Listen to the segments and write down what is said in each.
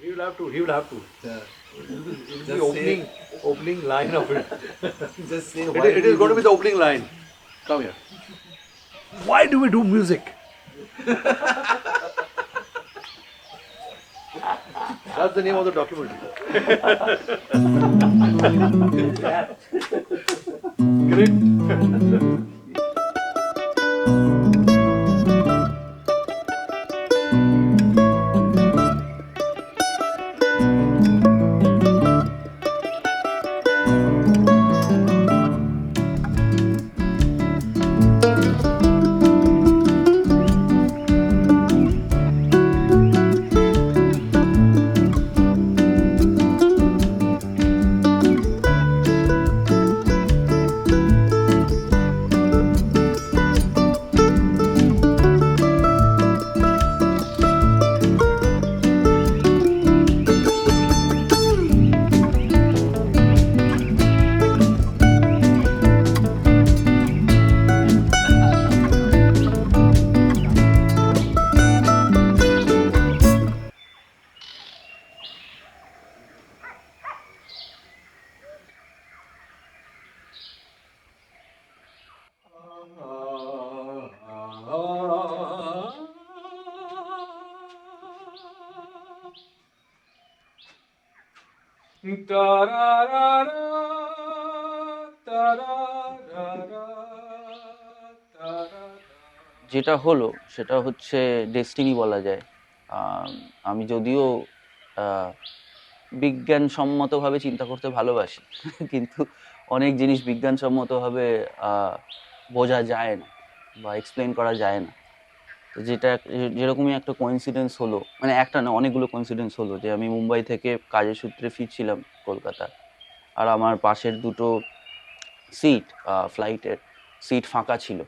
He will have to. He will have to. Just The opening line of it. Just say It is going to be the opening line. Come here. Why do we do music? That's the name of the documentary. Great. যেটা হলো সেটা হচ্ছে destiny বলা যায়। আমি যদিও বিজ্ঞানসম্মতভাবে চিন্তা করতে ভালোবাসি কিন্তু অনেক জিনিস বিজ্ঞানসম্মতভাবে বোঝা যায় না বা এক্সপ্লেন করা যায় না। তো যেরকমই একটা কোইন্সিডেন্স হলো, মানে একটা না অনেকগুলো কোইন্সিডেন্স হলো, যে আমি মুম্বাই থেকে কাজের সূত্রে ফিরছিলাম কলকাতা, আর আমার পাশের দুটো ফ্লাইটের সিট ফাঁকা ছিল।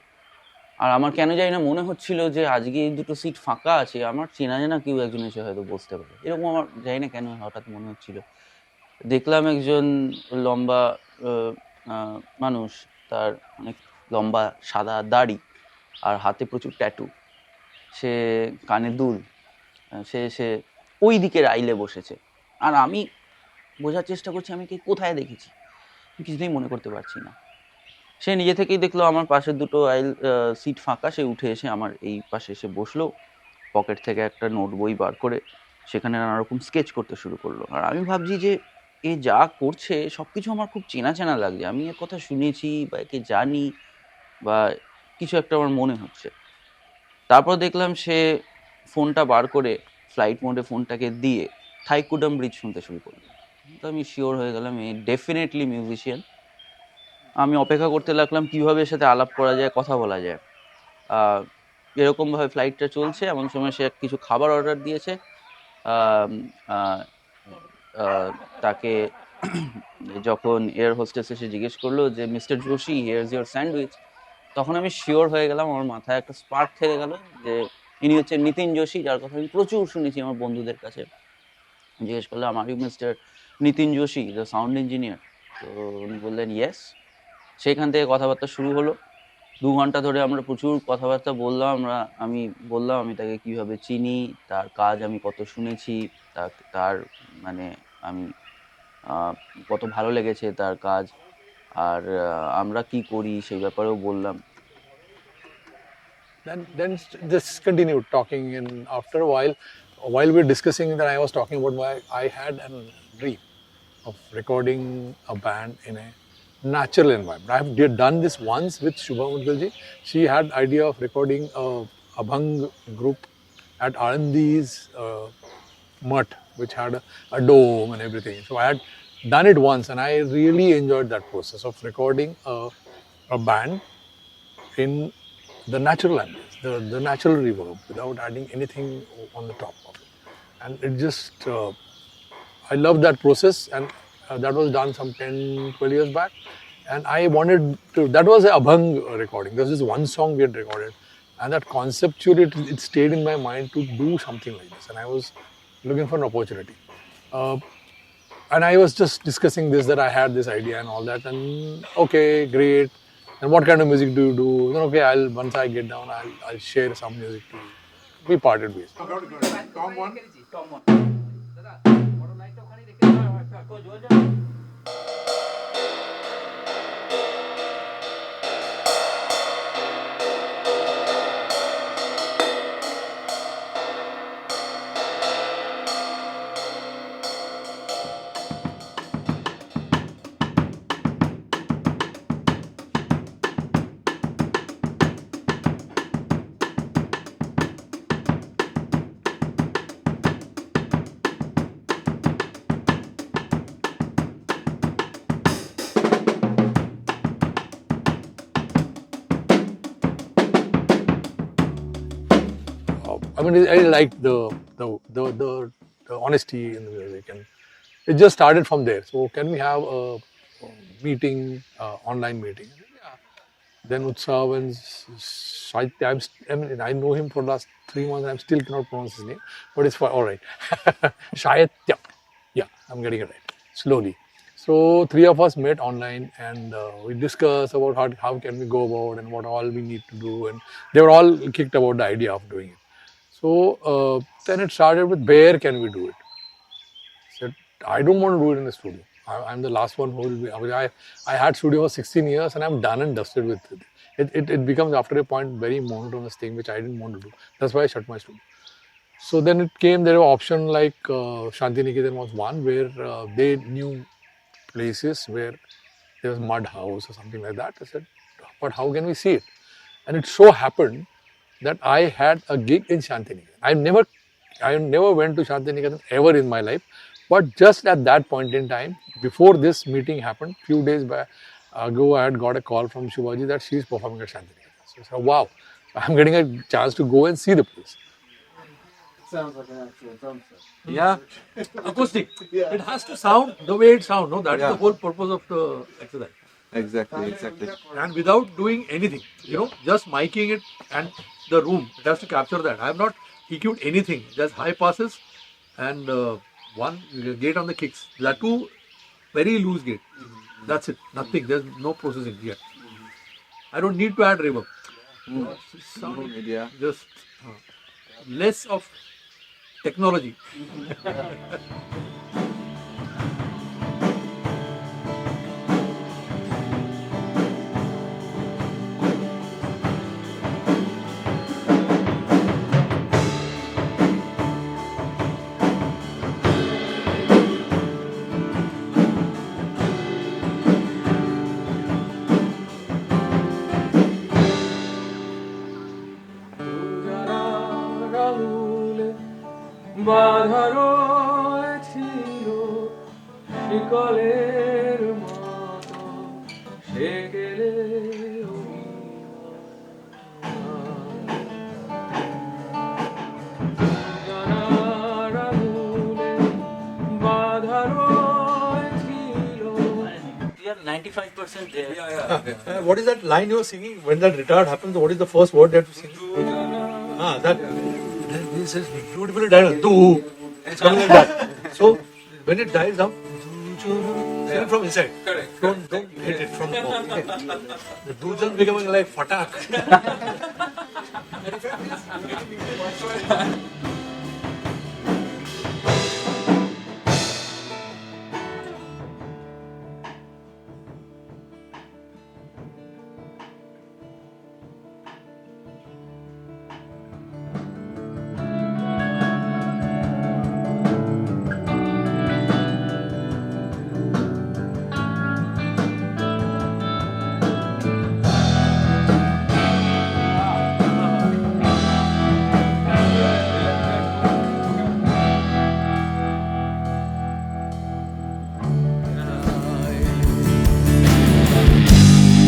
আর আমার কেন জানি না মনে হচ্ছিল যে আজকে এই দুটো সিট ফাঁকা আছে, আমার চেনা জানা কেউ একজন এসে হয়তো বসতে পারে, এরকম আমার জানি না কেন হঠাৎ মনে হচ্ছিল। দেখলাম একজন লম্বা মানুষ, তার অনেক লম্বা সাদা দাড়ি আর হাতে প্রচুর ট্যাটু, সে কানে দুল, সে ওই দিকের আইলে বসেছে। আর আমি বোঝার চেষ্টা করছি আমি কোথায় দেখেছি, কিছুতেই মনে করতে পারছি না। সে নিজে থেকেই দেখলো আমার পাশের দুটো সিট ফাঁকা, সে উঠে এসে আমার এই পাশে এসে বসলো, পকেট থেকে একটা নোট বই বার করে সেখানে নানা রকম স্কেচ করতে শুরু করলো। আর আমি ভাবছি যে এ যা করছে সব কিছু আমার খুব চেনা চেনা লাগছে, আমি এর কথা শুনেছি বা একে জানি বা কিছু একটা আমার মনে হচ্ছে। তারপর দেখলাম সে ফোনটা বার করে ফ্লাইট মোডে ফোনটাকে দিয়ে থাইকুডাম ব্রিজ শুনতে শুরু করলো। তো আমি শিওর হয়ে গেলাম এ ডেফিনেটলি মিউজিশিয়ান। আমি অপেক্ষা করতে লাগলাম কিভাবে এর সাথে আলাপ করা যায়, কথা বলা যায়। এরকমভাবে ফ্লাইটটা চলছে, এমন সময় সে কিছু খাবার অর্ডার দিয়েছে। আম, আহ, আহ, তাকে যখন এয়ার হোস্টেস এসে জিজ্ঞেস করলো যে mister Joshi here is your sandwich, তখন আমি শিওর হয়ে গেলাম, আমার মাথায় একটা স্পার্ক খেলে গেল যে ইনি হচ্ছেন নিতিন যোশী, যার কথা আমি প্রচুর শুনেছি আমার বন্ধুদের কাছে। জিজ্ঞেস করলাম আর are mister Nitin Joshi the sound engineer? তো উনি বললেন ইয়েস। সেখান থেকে কথাবার্তা শুরু হলো। 2 ঘন্টা ধরে আমরা প্রচুর কথাবার্তা বললাম। আমি বললাম আমি তাকে কিভাবে চিনি, তার কাজ আমি কত শুনেছি, তার মানে আমি কত ভালো লেগেছে তার কাজ, আর আমরা কি করি সেই ব্যাপারেও বললাম। Then just continued talking, and after a while we were discussing, that I was talking about I had a dream of recording a band in a natural environment. I have done this once with Shubha Mudgalji. She had idea of recording a Abhang group at Anandi's mutt, which had a dome and everything. So I had done it once, and I really enjoyed that process of recording a band in the natural ambience, the natural reverb, without adding anything on the top of it. And it just, I love that process, and that was done some 10, 12 years back. And I wanted to, that was a Abhang recording. There was this one song we had recorded, and that conceptually it stayed in my mind to do something like this. And I was looking for an opportunity. And I was just discussing this, that I had this idea and all that. And okay, great. And what kind of music do you do? Then okay, once I get down, I'll share some music to you. We parted ways. Tom one. I mean, I liked the honesty in the music, and it just started from there. So, can we have a meeting, online meeting? Yeah. Then Utsav and Saitya, I mean, I know him for the last 3 months. I still cannot pronounce his name, but it's fine. All right. Saitya. Yeah, I'm getting it right. Slowly. So, three of us met online and we discussed about how can we go about and what all we need to do. And they were all kicked about the idea of doing it. So, then it started with where can we do it? Said, I don't want to do it in the studio. I'm the last one who will be. I mean, I had studio for 16 years and I'm done and dusted with it. It becomes after a point very monotonous thing which I didn't want to do. That's why I shut my studio. So then it came, there were options like Shantiniketan was one where they knew places where there was mud house or something like that. I said, but how can we see it? And it so happened that I had a gig in Shantiniketan. I never went to Shantiniketan ever in my life, but just at that point in time, before this meeting happened, few days ago, I had got a call from Shivaji that she is performing at Shantiniketan. So I said, wow, I'm getting a chance to go and see the place. Sounds like an actual drum set. Yeah, acoustic. It has to sound the way it sounds. No, that's the whole purpose of the exercise. Exactly. And without doing anything, just miking it and the room, it has to capture that. I have not EQ'd anything, just high passes and one gate on the kicks. That too, very loose gate. That's it, nothing, there's no processing yet. I don't need to add reverb. Just less of technology. বাঁধানো ছিল শিকলের মতো সেকেলে জানার আঙুলে বাঁধানো ছিল 95% there. What is that line you were singing? When that retard happens, what is the first word that you sing? That. This is beautifully done. It's coming like that. So when it dies down, sing it from inside. Correct. Don't hit it from the top. The dudes are becoming like fatak.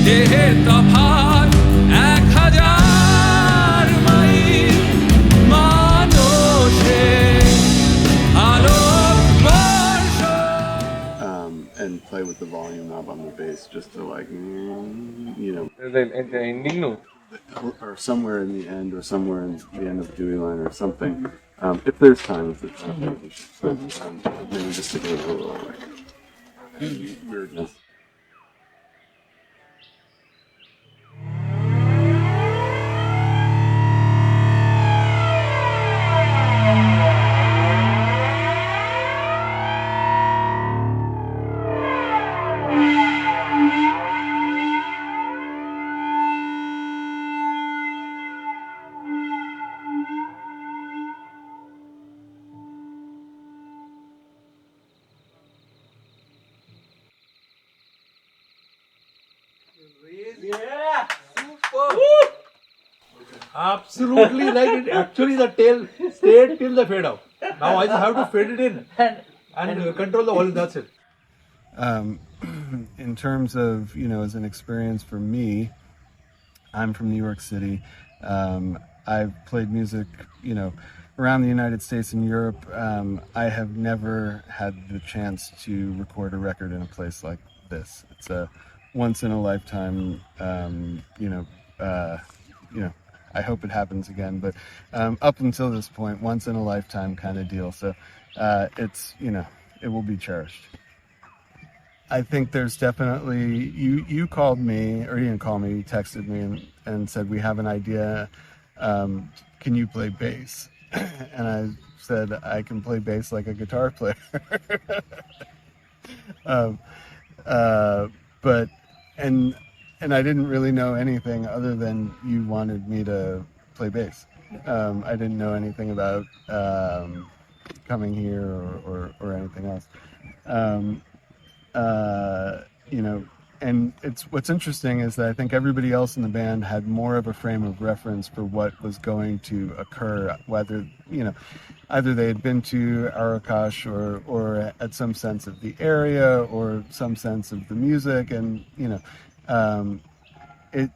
দেহের তফাৎ 1000 mile মানুষের আলোকবর্ষ and play with the volume knob on the bass just to like, The ending note. or somewhere in the end or somewhere in the end of the Dewey line or something. If there's time, but maybe just to get a little like weirdness. Absolutely right. Actually, the tail stayed till the fade out. Now I just have to fade it in and control the volume. That's it. In terms of, as an experience for me, I'm from New York City. I've played music, around the United States and Europe. I have never had the chance to record a record in a place like this. It's a once in a lifetime, I hope it happens again, but up until this point, once in a lifetime kind of deal. So it's, it will be cherished. I think there's definitely, you called me, or you didn't call me, you texted me and said, we have an idea, can you play bass? And I said, I can play bass like a guitar player. And I didn't really know anything other than you wanted me to play bass. I didn't know anything about coming here or anything else. And it's what's interesting is that I think everybody else in the band had more of a frame of reference for what was going to occur, whether either they had been to Arakash or at some sense of the area or some sense of the music, and it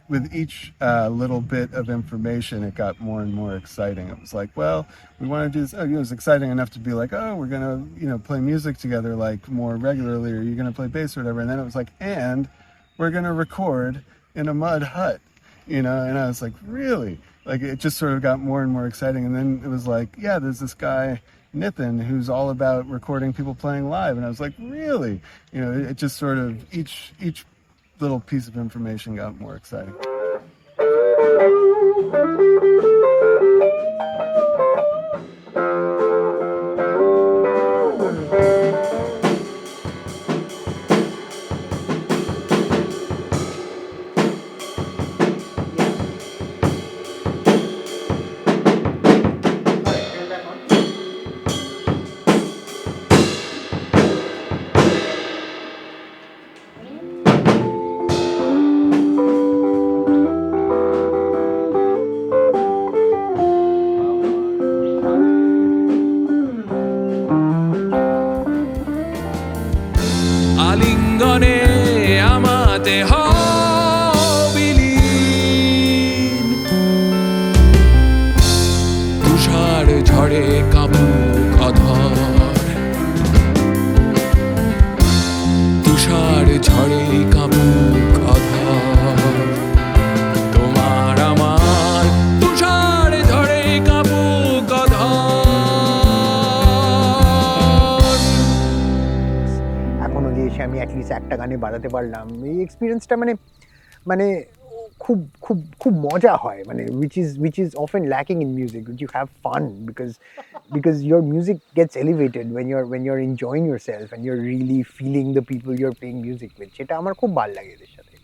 with each little bit of information, it got more and more exciting. It was like, well, we want to do this. Oh, it was exciting enough to be like, oh, we're going to, play music together like more regularly, or you're going to play bass or whatever. And then it was like, and we're going to record in a mud hut, and I was like, really? Like, it just sort of got more and more exciting. And then it was like, yeah, there's this guy, Nitin, who's all about recording people playing live. And I was like, really? It just sort of, each little piece of information got more exciting. আলিঙ্গনে আমাতে হবিলীন তুষার ঝড়ে কাবুক অধর তুষার ঝড়ে কাবুক অধর তোমার আমার তুষার ঝড়ে কাবুক অধর এখনো যে এসে আমি অ্যাটলিস্ট একটা গানে বাজাতে পারলাম, এই এক্সপিরিয়েন্সটা মানে খুব খুব খুব মজা হয়, মানে which is often lacking in music, which you have fun because your music gets elevated when you're enjoying yourself and you're really feeling the people you're playing music with. সেটা আমার খুব ভালো লাগে এদের সাথে।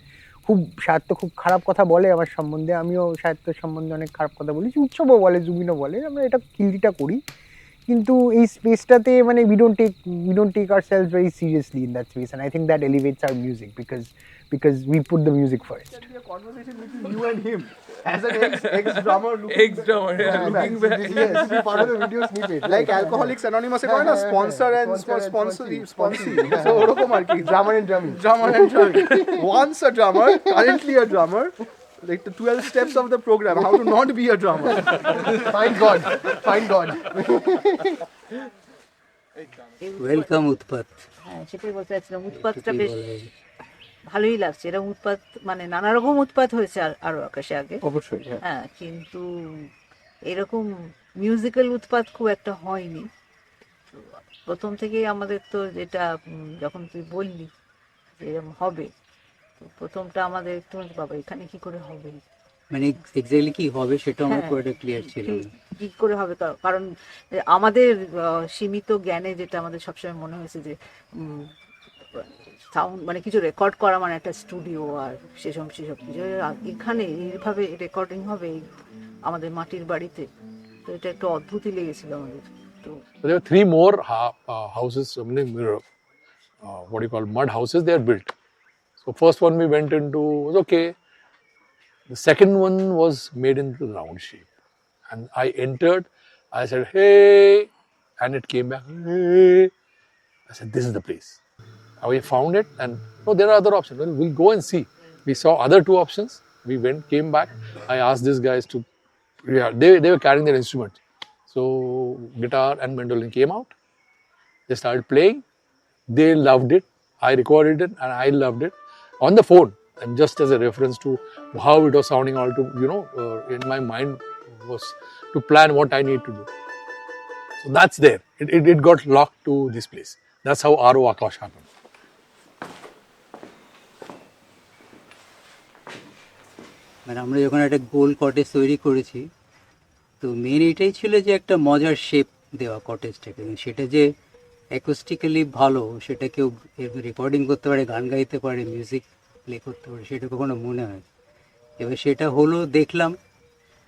সাহিত্য খুব খারাপ কথা বলে আমার সম্বন্ধে, আমিও সাহিত্য সম্বন্ধে অনেক খারাপ কথা বলি, উৎসবও বলে, জুবিনও বলে, আমরা এটা খিল্লিটা করি। কিন্তু এই স্পেসটাতে মানে we don't take ourselves very seriously in that space, and I think that elevates our music because we put the music first. There should be a conversation between you and him as an ex-drummer looking back. Yes, part of the video snippet. Like Alcoholics Anonymous এ করে না, sponsor and sponsee. So ওরকম আর কি, drummer and drumming. Once a drummer, currently a drummer. Like the 12 steps of the program, how to not be a drummer. Find God. Welcome উৎপাত। হ্যাঁ, সেটাই বলতে চাচ্ছিলাম, উৎপাতটা বেশ ভালোই লাগছে। এরকম উৎপাত মানে নানা রকম উৎপাত হয়েছে আরো আকাশে আগে, অবশ্যই। হ্যাঁ, কিন্তু এরকম মিউজিক্যাল উৎপাত খুব একটা হয়নি। তো প্রথম থেকেই আমাদের তো যেটা যখন তুই বললি যে এরকম হবে, তো প্রথমটা আমাদের একটু বাবা এখানে কি করে হবে, মানে এক্স্যাক্টলি কি হবে সেটা আমার খুব একটা ক্লিয়ার ছিল না। কি করে হবে, কারণ আমাদের সীমিত জ্ঞানে যেটা আমাদের সবসময় মনে হয়েছে যে সাউন্ড মানে কিছু রেকর্ড করা মানে একটা স্টুডিও, আর সেসব কিছু এখানে এইভাবে রেকর্ডিং হবে আমাদের মাটির বাড়িতে, তো এটা একটু অদ্ভুতই লেগেছিল আমাদের। তো there were 3 more houses, what do you call mud houses, they are built. So first one we went into was okay. The second one was made into the round shape. And I entered, I said, hey, and it came back, hey. I said, this is the place. And we found it, and no, there are other options. Well, we'll go and see. We saw other two options. We went, came back. I asked these guys to, yeah, they were carrying their instruments. So guitar and mandolin came out. They started playing. They loved it. I recorded it, and I loved it on the phone. And just as a reference to how it was sounding, all to in my mind was to plan what I need to do. So that's there. It got locked to this place. That's how Aro Akash happened. মানে আমরা যখন একটা গোল cottage তৈরি করেছি, তো main এটাই ছিল যে একটা মজার শেপ দেওয়া কটেজটাকে, সেটা যে অ্যাকোস্টিক্যালি ভালো, সেটা কেউ রেকর্ডিং করতে পারে, গান গাইতে পারে, মিউজিক প্লে করতে পারে, সেটা কখনো মনে হয়। এবার সেটা হলো, দেখলাম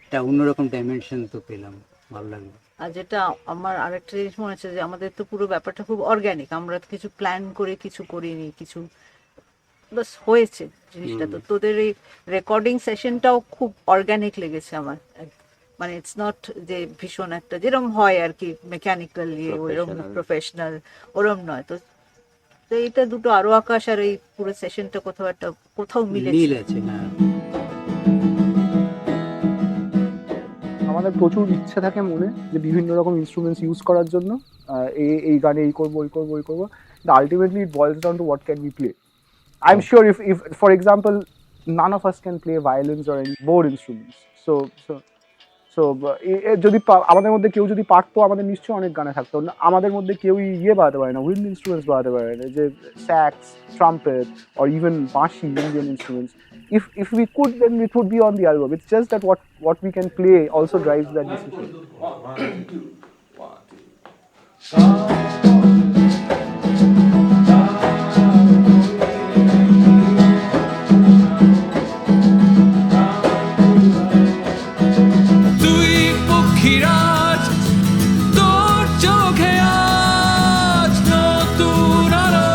একটা অন্যরকম ডাইমেনশন তো পেলাম, ভালো লাগলো। আর যেটা আমার আরেকটা জিনিস মনে হচ্ছে যে আমাদের তো পুরো ব্যাপারটা খুব অর্গ্যানিক, আমরা তো কিছু প্ল্যান করে কিছু করিনি, কিছু বাস হয়েছে জিনিসটা। তো তোদের এই রেকর্ডিং সেশনটাও খুব অর্গ্যানিক লেগেছে আমার, মানে ইটস নট যে ভীষণ একটা যেরকম হয় আর কি মেকানিক্যাল ওরকম প্রফেশনাল ওরম নয়। তো এইটা দুটো আরো আকাশ আর এই পুরো সেশনটা কোথাও মিল আছে। হ্যাঁ, আমাদের প্রচুর ইচ্ছে থাকে মনে যে বিভিন্ন রকম ইনস্ট্রুমেন্টস ইউজ করার জন্য, এই গানে এই করবো ওই করবো ওই করবো, ultimately it বয়েলস down to what can we play. I am sure if for example none of us can play violins or any board instruments, so যদি আমাদের মধ্যে কেউ যদি পারতো, আমাদের নিশ্চয়ই অনেক গানে থাকতো। আমাদের মধ্যে কেউই বাজাতে পারে না, উইন্ড ইনস্ট্রুমেন্টস বাজাতে পারে না, যে স্যাক্স, ট্রাম্পেট or even বাঁশি, Indian instruments. If we could, then it would be on the album. It's just that what we can play also drives that decision. তুই পক্ষীরাজ, তোর চোখে আজ নতুন আলো,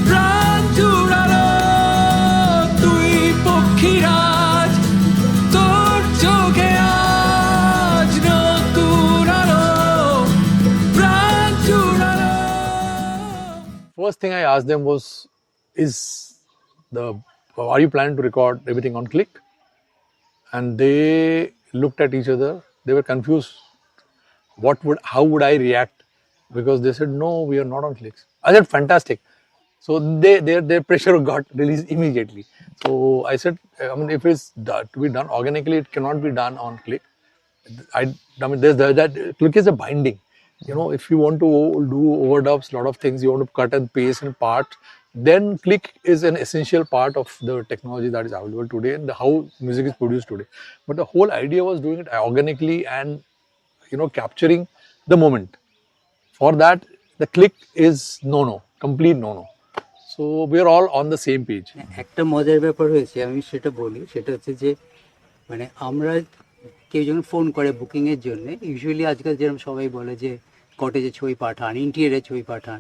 প্রাণ জুড়ালো। তুই পক্ষীরাজ, তোর চোখে আজ নতুন আলো, প্রাণ জুড়ালো। First thing I asked them was, are you planning to record everything on click? And they looked at each other. They were confused. How would I react? Because they said, no, we are not on clicks. I said, fantastic. So their pressure got released immediately. So I said, I mean, if it's to be done organically, it cannot be done on click. I mean, that click is a binding. If you want to do overdubs, lot of things, you want to cut and paste and part, then click is an essential part of the technology that is available today and how music is produced today. But the whole idea was doing it organically and capturing the moment. For that, the click is complete no. So we are all on the same page. একটা মজার ব্যাপার হয়েছে, আমি সেটা বলি। সেটা হচ্ছে যে মানে আমরা কেউ যখন ফোন করে বুকিংয়ের জন্য, ইউজুয়ালি আজকাল যেরকম সবাই বলে যে কটেজে ছবি পাঠান, ইন্টেরিয়ারের ছবি পাঠান,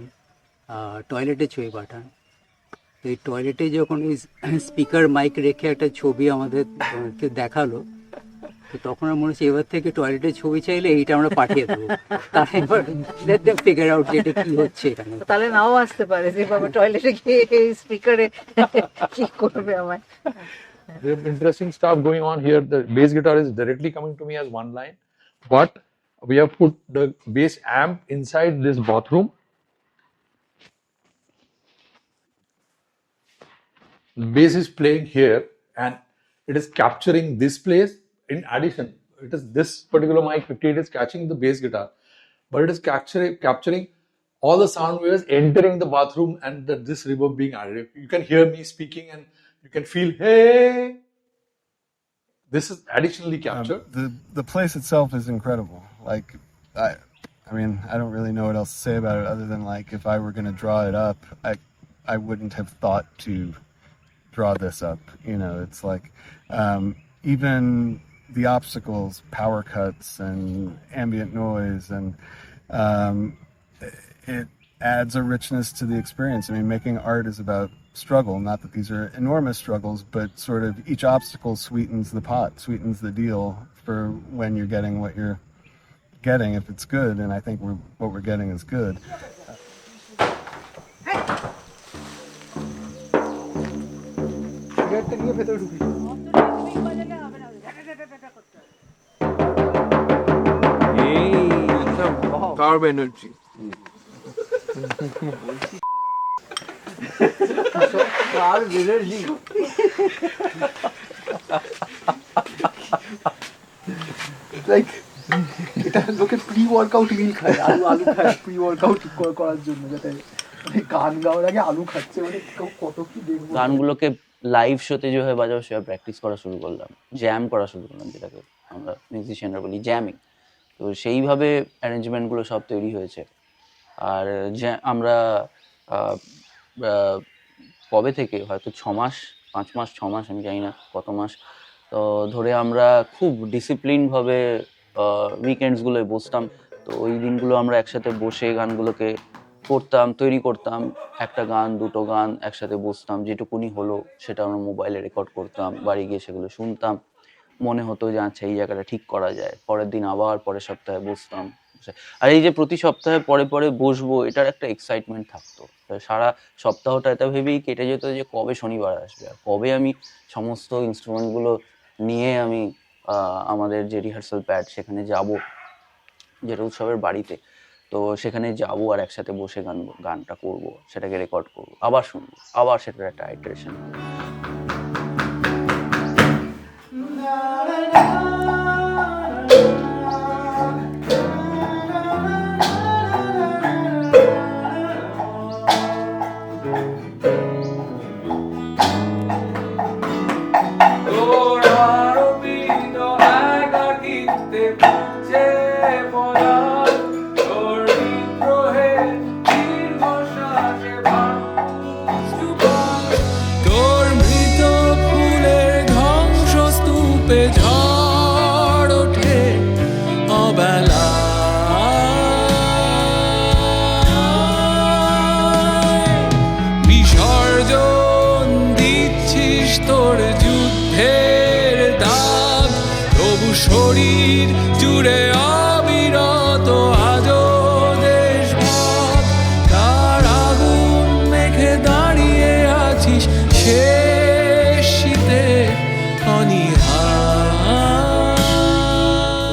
টয়লেটের ছবি পাঠান। তো এই টয়লেটে যখন এই স্পিকার মাইক রেখে একটা ছবি আমাদেরকে দেখালো, তো তখন আমার মনে হচ্ছে এবার থেকে টয়লেটের ছবি চাইলে এইটা আমরা পাঠিয়ে দেবো। তারা এবার ফিগার আউট যে এটা কি হচ্ছে এখানে। তাহলে নাও আসতে পারে যে বাবা টয়লেটে গিয়ে স্পিকারে কি করবে আমায়। There's interesting stuff going on here. The bass guitar is directly coming to me as one line, but we have put the bass amp inside this bathroom. The bass is playing here and it is capturing this place. In addition, it is this particular mic 58 is catching the bass guitar, but it is capturing all the sound waves entering the bathroom and this reverb being added. You can hear me speaking and you can feel, hey, this is additionally captured. The place itself is incredible. Like, I mean, I don't really know what else to say about it other than like if I were going to draw it up, I wouldn't have thought to draw this up. It's like even the obstacles, power cuts, and ambient noise, and adds a richness to the experience. I mean, making art is about struggle. Not that these are enormous struggles, but sort of each obstacle sweetens the pot, sweetens the deal for when you're getting what you're getting, if it's good. And I think what we're getting is good. সিগারেটটা নিয়ে ভেতরে ঢুকি। Carb energy. আর energy like এটা লোকে pre workout মিল খায়, আলু খায় pre workout করার জন্য, যাতে গান গাওয়ার আগে আলু খাচ্ছে, মানে কত কি দেখবো। গানগুলোকে লাইভ শোতে যেভাবে বাজাবো সেভাবে প্র্যাকটিস করা শুরু করলাম, জ্যাম করা শুরু করলাম, যেটাকে আমরা মিউজিশিয়ানরা বলি জ্যামিং। তো সেইভাবে অ্যারেঞ্জমেন্টগুলো সব তৈরি হয়েছে। আর আমরা কবে থেকে হয়তো 6 মাস 5 মাস 6 মাস আমি জানি না কত মাস তো ধরে আমরা খুব ডিসিপ্লিনভাবে উইকেন্ডসগুলোয় বসতাম। তো ওই দিনগুলো আমরা একসাথে বসে গানগুলোকে করতাম, তৈরি করতাম। একটা গান দুটো গান একসাথে বসতাম, যেটুকুনি হলো সেটা আমরা মোবাইলে রেকর্ড করতাম, বাড়ি গিয়ে সেগুলো শুনতাম। মনে হতো যে আচ্ছা এই জায়গাটা ঠিক করা যায়, পরের দিন আবার পরের সপ্তাহে বসতাম। আর এই যে প্রতি সপ্তাহে পরে পরে বসবো, এটার একটা এক্সাইটমেন্ট থাকতো। সারা সপ্তাহটা এটা ভেবেই কেটে যেত যে কবে শনিবার আসবে আর কবে আমি সমস্ত ইনস্ট্রুমেন্টগুলো নিয়ে আমি আমাদের যে রিহার্সাল প্যাড সেখানে যাব, যেটা উৎসবের বাড়িতে। তো সেখানে যাব আর একসাথে বসে গানটা করব, সেটাকে রেকর্ড করব, আবার শুনবো, আবার সেটার একটা আইটারেশন। শরীর জুড়ে অবিরত আজো দেশভাগ, তার আগুন মেখে দাঁড়িয়ে আছিস শেষ শীতে অনীহার।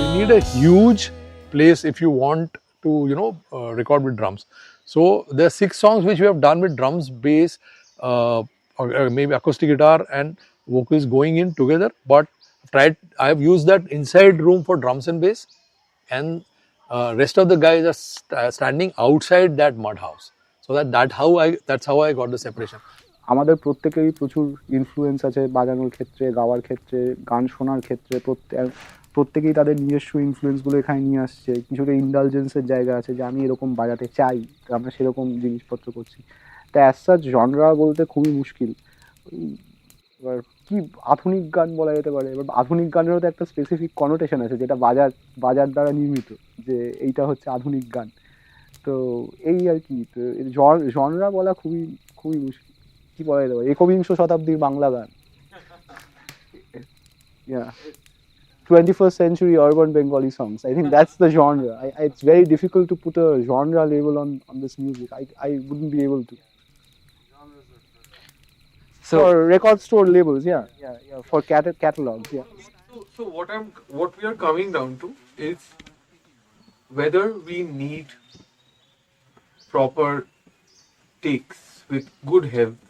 You need a huge place if you want to, record with drums. So there are 6 songs which we have done with drums, bass, or maybe acoustic guitar and vocals going in together. But I have used that inside room for drums and bass, and rest of the guys are standing outside that mud house. So that's how I got the separation. আমাদের প্রত্যেকেরই প্রচুর influence আছে বাজানোর ক্ষেত্রে, গাওয়ার ক্ষেত্রে, গান শোনার ক্ষেত্রে। প্রত্যেকেই তাদের নিজস্ব ইনফ্লুয়েন্সগুলো এখানে নিয়ে আসছে। কিছুটা ইন্ডালজেন্সের জায়গা আছে যে আমি এরকম বাজাতে চাই, আমরা সেরকম জিনিসপত্র করছি। তা অ্যাজ সাচ জনরা বলতে খুবই মুশকিল। এবার কি আধুনিক গান বলা যেতে পারে, এবার আধুনিক গানেরও তো একটা স্পেসিফিক কনোটেশন আছে যেটা বাজার দ্বারা নির্মিত, যে এইটা হচ্ছে আধুনিক গান। তো এই আর কি, তো জনরা বলা খুবই খুবই মুশকিল। কি বলা যেতে পারে, 21শ শতাব্দীর বাংলা গান, 21st century urban Bengali songs. I think that's the genre. It's very difficult to put a genre label on this music. I wouldn't be able to. So for record store labels, yeah, for catalogs, yeah. So what we are coming down to is whether we need proper takes with good health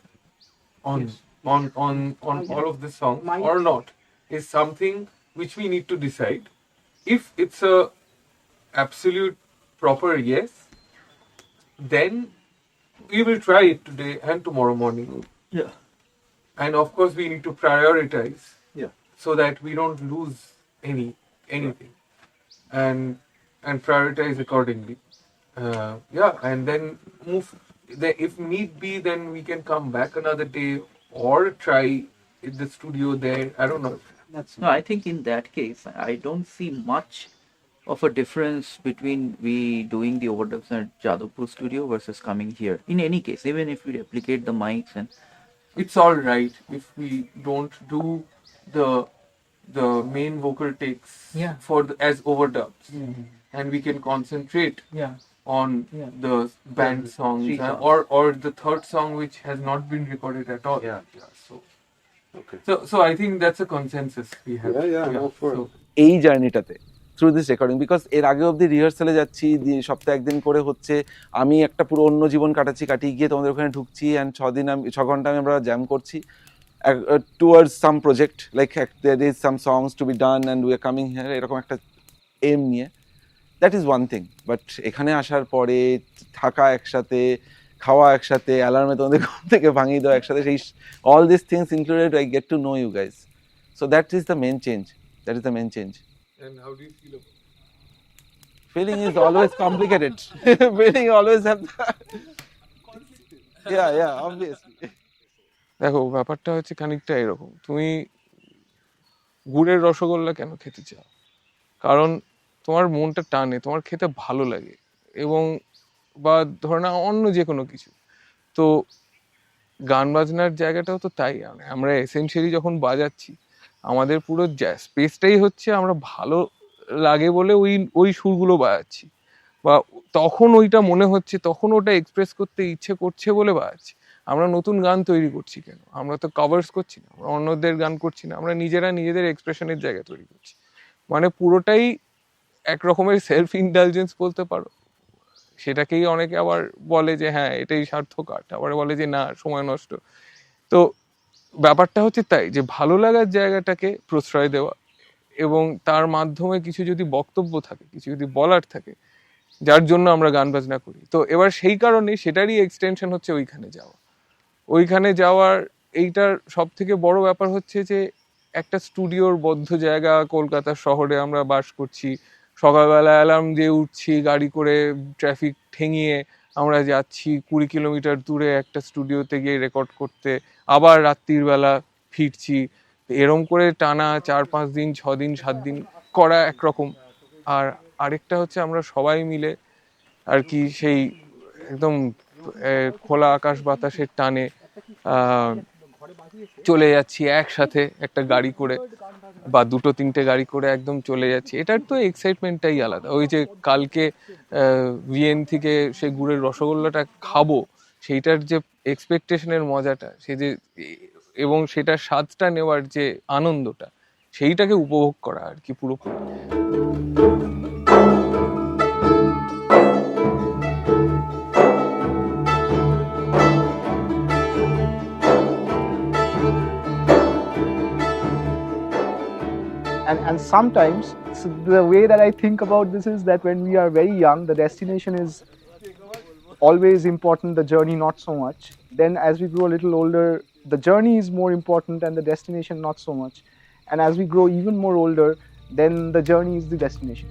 on all of the songs or not is something which we need to decide. If it's a absolute proper yes, then we will try it today and tomorrow morning. yeah, And of course we need to prioritize yeah. so that we don't lose anything and prioritize accordingly. And then move. If need be, then we can come back another day or try in the studio there. I don't know. No, I think in that case, I don't see much of a difference between we doing the overdubs at Jadavpur studio versus coming here? In any case, even if we replicate the mics and It's all right if we don't do the main vocal takes Yeah. for as overdubs, and we can concentrate Yeah. on the band songs, Three songs. or the third song which has not been recorded at all. So Okay. so I think that's a consensus we have. Yeah, I'm all for it. এই জার্নিটাতে through this recording, because এর আগে অবধি রিহার্সালে যাচ্ছি, সপ্তাহে একদিন করে হচ্ছে, আমি একটা পুরো অন্য জীবন কাটিয়ে গিয়ে তোমাদের ওখানে ঢুকছি, অ্যান্ড 6 ঘন্টা আমরা জ্যাম করছি towards some project, like there is some songs to be done and we are coming here, এরকম একটা এম নিয়ে। That is one thing. But এখানে আসার পরে থাকা একসাথে, খাওয়া একসাথে, অ্যালার্মে তোমাদের ঘুম থেকে ভাঙিয়ে দেওয়া একসাথে, সেই all this things included, I get to know you guys. So that is the main change, that is the main change. And how do you feel about Feeling is always complicated. Feeling always have yeah, obviously. দেখো ব্যাপারটা হচ্ছে খানিকটা এরকম, তুমি গুড়ের রসগোল্লা কেন খেতে চাও? কারণ তোমার মনটা টানে, তোমার খেতে ভালো লাগে, এবং বা ধরো না অন্য যে কোনো কিছু। তো গান বাজনার জায়গাটাও তো তাই, আমরা এসেনশিয়ালি যখন বাজাচ্ছি আমাদের পুরো স্পেসটাই হচ্ছে আমরা ভালো লাগে বলে ওই সুরগুলো বাজাচ্ছি, বা তখন ওইটা মনে হচ্ছে, তখন ওটা এক্সপ্রেস করতে ইচ্ছে করছে বলে বাজাচ্ছি। আমরা নতুন গান তৈরি করছি কেন? আমরা তো কভার্স করছি না, আমরা অন্যদের গান করছি না, আমরা নিজেরা নিজেদের এক্সপ্রেশনের জায়গা তৈরি করছি। মানে পুরোটাই এক রকমের সেলফ ইন্ডালজেন্স বলতে পারো। সেটাকেই অনেকে আবার বলে যে হ্যাঁ এটাই সার্থক আর্ট, আবার বলে যে না সময় নষ্ট। তো ব্যাপারটা হচ্ছে তাই যে ভালো লাগার জায়গাটাকে প্রশ্রয় দেওয়া, এবং তার মাধ্যমে কিছু যদি বক্তব্য থাকে, কিছু যদি বলার থাকে, যার জন্য আমরা গান বাজনা করি। তো এবার সেই কারণে সেটারই এক্সটেনশন হচ্ছে ওইখানে যাওয়ার এইটার সব থেকে বড় ব্যাপার হচ্ছে যে একটা স্টুডিওর বদ্ধ জায়গা, কলকাতা শহরে আমরা বাস করছি, সকালবেলা অ্যালার্ম দিয়ে উঠছি, গাড়ি করে ট্রাফিক ঠেঙিয়ে আমরা যাচ্ছি 20 কিলোমিটার দূরে একটা স্টুডিওতে গিয়ে রেকর্ড করতে, আবার রাত্রির বেলা ফিরছি। এরম করে টানা 4-5 দিন, 6 দিন, 7 দিন করা একরকম। আর আরেকটা হচ্ছে আমরা সবাই মিলে আর কি সেই একদম খোলা আকাশ বাতাসের টানে চলে যাচ্ছি একসাথে একটা গাড়ি করে, বা 2-3টে গাড়ি করে একদম চলে যাচ্ছি। এটার তো এক্সাইটমেন্টটাই আলাদা। ওই যে কালকে ভিএন থেকে সেই গুড়ের রসগোল্লাটা খাবো, সেইটার যে এক্সপেকটেশনের মজাটা, সে যে এবং সেটার স্বাদটা নেওয়ার যে আনন্দটা, সেইটাকে উপভোগ করা আর কি পুরোপুরি। And sometimes so the way that I think about this is that when we are very young, the destination is always important, the journey not so much. Then as we grow a little older, the journey is more important and the destination not so much. And as we grow even more older, then the journey is the destination.